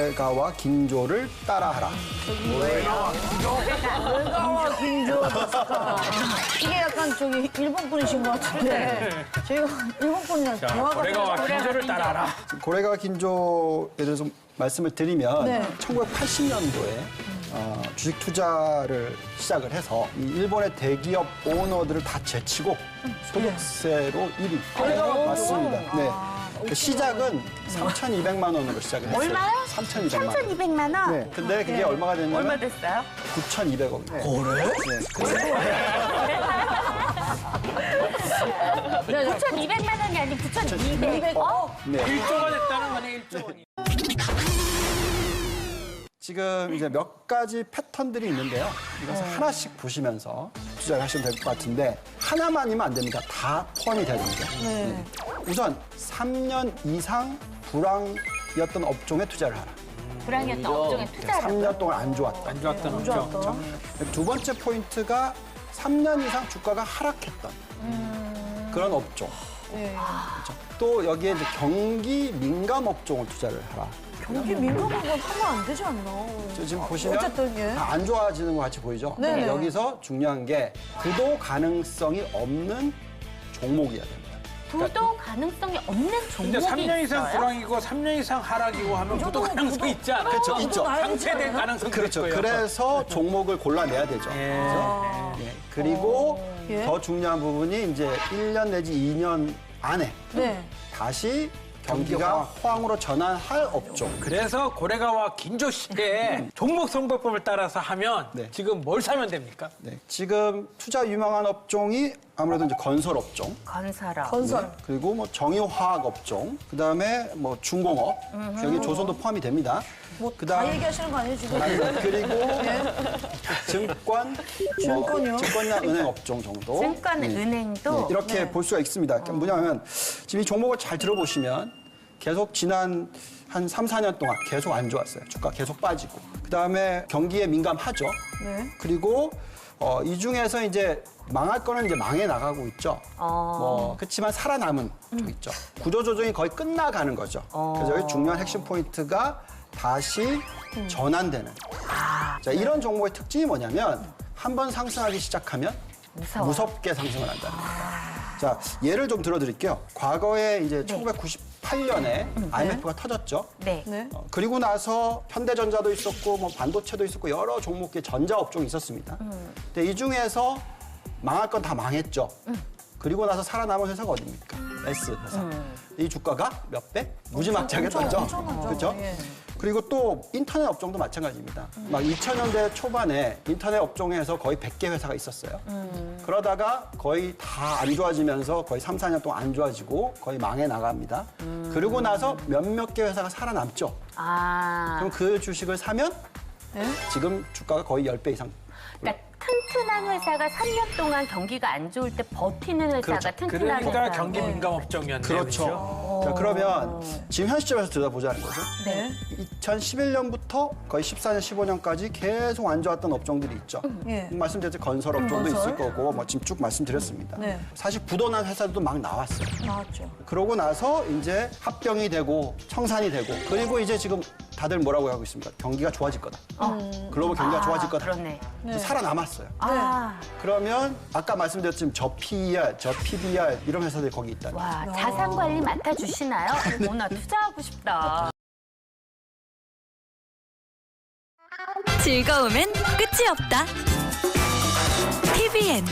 고래가와 긴조를 따라하라. 고래가와 긴조. 이게 약간 저기 일본 분이신 것 같은데 저희가 일본 분이랑 대화가 고래가와 긴조를 따라하라. 고래가와 긴조에 대해서 말씀을 드리면 네. 1980년도에 주식 투자를 시작을 해서 이 일본의 대기업 오너들을 다 제치고 소득세로 1위. 맞습니다. 네. 그 시작은 3,200만 원으로 시작을 했어요. 얼마요? 3,200만 원. 3,200만 원? 네. 근데 그게 얼마가 됐냐면 얼마 됐어요? 9,200억. 그래? 네. 9,200만 원이 아니고 9,200억? 네. 1조가 됐다는 거네, 1조 원이. 지금 이제 몇 가지 패턴들이 있는데요. 이것을 하나씩 보시면서 투자를 하시면 될 것 같은데 하나만이면 안 됩니다. 다 포함이 돼야 됩니다. 네. 우선 3년 이상 불황이었던 업종에 투자를 하라. 불황이었던 업종에 투자를 3년 동안 안 좋았다. 안 좋았던 업종. 두 번째 포인트가 3년 이상 주가가 하락했던 그런 업종. 그렇죠? 또 여기에 이제 경기 민감 업종을 투자를 하라. 경기 민감한 건 하면 안 되지 않나? 지금 보시면 어쨌든, 예. 다 안 좋아지는 것 같이 보이죠? 네네. 여기서 중요한 게 부도 가능성이 없는 종목이어야 됩니다. 부도 가능성이 없는 근데 종목이 3년 이상 있어요? 불황이고 3년 이상 하락이고 하면 부도 가능성이 있지 않아요? 그렇죠, 있죠. 상쇄될 가능성이 그렇죠. 있고요. 그래서 종목을 골라내야 되죠. 그래서 예. 그리고 예. 더 중요한 부분이 이제 1년 내지 2년 안에 네. 다시 경기가 호황으로 전환할 업종. 그래서 고래가와 긴조 씨의 종목 선거법을 따라서 하면 네. 지금 뭘 사면 됩니까? 네. 지금 투자 유망한 업종이 아무래도 이제 건설 업종. 건설업. 건설. 그리고 뭐 정유화학 업종, 그다음에 뭐 중공업, 여기 조선도 포함이 됩니다. 뭐 다 그다음 얘기하시는 거 아니에요 지금? 그리고 증권, 증권이요? 증권이나 은행 업종 정도. 증권, 은행도 이렇게 볼 수가 있습니다. 뭐냐면 지금 이 종목을 잘 들어보시면 계속 지난 한 3, 4년 동안 계속 안 좋았어요. 주가 계속 빠지고. 그다음에 경기에 민감하죠. 네. 그리고 이 중에서 이제 망할 거는 이제 망해 나가고 있죠. 그렇지만 살아남은 쪽 있죠. 구조 조정이 거의 끝나가는 거죠. 그래서 여기 중요한 핵심 포인트가 다시 전환되는. 자, 이런 종목의 특징이 뭐냐면 한 번 상승하기 시작하면 무섭게 상승을 한다는 거예요. 자, 예를 좀 들어드릴게요. 과거에 이제 1998년에 IMF가 터졌죠. 네. 네. 그리고 나서 현대전자도 있었고 뭐 반도체도 있었고 여러 종목의 전자 업종이 있었습니다. 근데 이 중에서 망할 건 다 망했죠. 그리고 나서 살아남은 회사가 어디입니까? S 회사. 이 주가가 몇 배? 무지막지하게 떠죠. 그렇죠? 예. 그리고 또 인터넷 업종도 마찬가지입니다. 막 2000년대 초반에 인터넷 업종에서 거의 100개 회사가 있었어요. 그러다가 거의 다 안 좋아지면서 거의 3, 4년 동안 안 좋아지고 거의 망해 나갑니다. 그러고 나서 몇몇 개 회사가 살아남죠. 그럼 그 주식을 사면 지금 주가가 거의 10배 이상. 그러니까 튼튼한 회사가 3년 동안 경기가 안 좋을 때 버티는 회사가 그렇죠. 튼튼한 그러니까 회사. 경기 민감 업종이었네요. 그렇죠. 자, 그러면 지금 현 시점에서 들여다보자는 거죠. 네. 2011년부터 거의 14년, 15년까지 계속 안 좋았던 업종들이 있죠. 예. 말씀드렸죠. 건설 업종도 건설. 있을 거고, 뭐 지금 쭉 말씀드렸습니다. 네. 사실 부도난 회사들도 막 나왔어요. 나왔죠. 그러고 나서 이제 합병이 되고 청산이 되고 그리고 이제 지금 다들 뭐라고 하고 있습니다. 경기가 좋아질 거다. 글로벌 경기가 좋아질 거다. 그러네. 살아남았어요. 아, 그러면 아까 말씀드렸지만 저 PER, 저 PBR 이런 회사들이 거기 있다는 거예요. 와, 자산 관리 맡아주시나요? 나 투자하고 싶다. 즐거움엔 끝이 없다. TVN